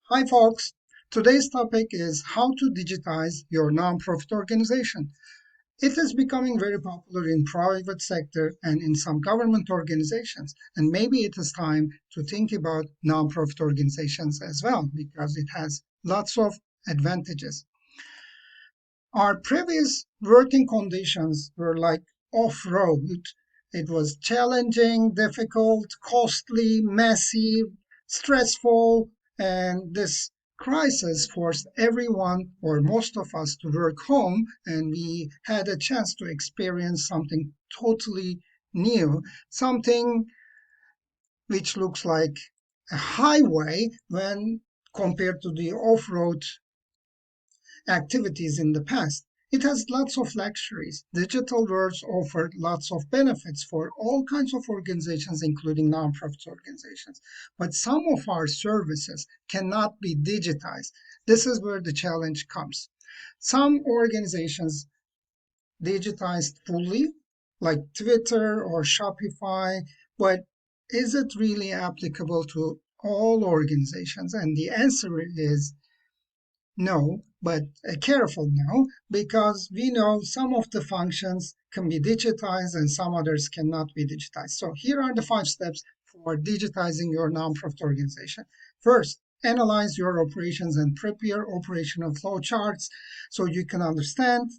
Hi, folks. Today's topic is how to digitize your nonprofit organization. It is becoming very popular in private sector and in some government organizations. And maybe it is time to think about nonprofit organizations as well because it has lots of advantages. Our previous working conditions were like off-road. It was challenging, difficult, costly, messy, stressful, and this crisis forced everyone or most of us to work home, and we had a chance to experience something totally new, something which looks like a highway when compared to the off-road activities in the past. It has lots of luxuries. Digital worlds offer lots of benefits for all kinds of organizations, including nonprofit organizations. But some of our services cannot be digitized. This is where the challenge comes. Some organizations digitized fully, like Twitter or Shopify, but is it really applicable to all organizations? And the answer is no, but a careful no, because we know some of the functions can be digitized and some others cannot be digitized. So here are the 5 steps for digitizing your nonprofit organization. First, analyze your operations and prepare operational flowcharts so you can understand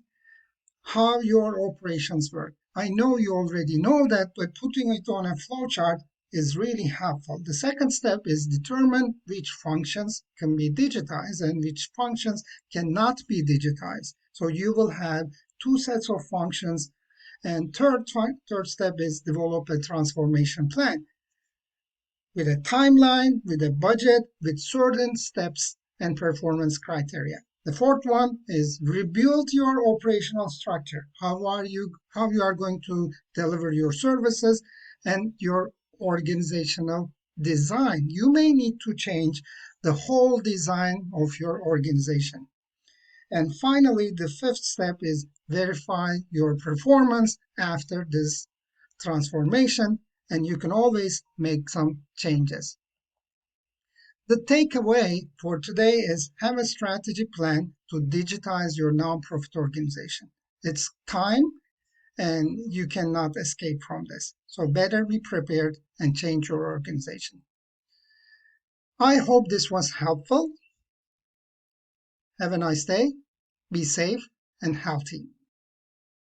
how your operations work. I know you already know that, but putting it on a flowchart is really helpful. The second step is determine which functions can be digitized and which functions cannot be digitized. So you will have 2 sets of functions. And third step is develop a transformation plan with a timeline, with a budget, with certain steps and performance criteria. The fourth one is rebuild your operational structure. How you are going to deliver your services and your organizational design. You may need to change the whole design of your organization. And finally, the fifth step is verify your performance after this transformation, and you can always make some changes. The takeaway for today is have a strategy plan to digitize your nonprofit organization. It's time and you cannot escape from this. So better be prepared and change your organization. I hope this was helpful. Have a nice day. Be safe and healthy.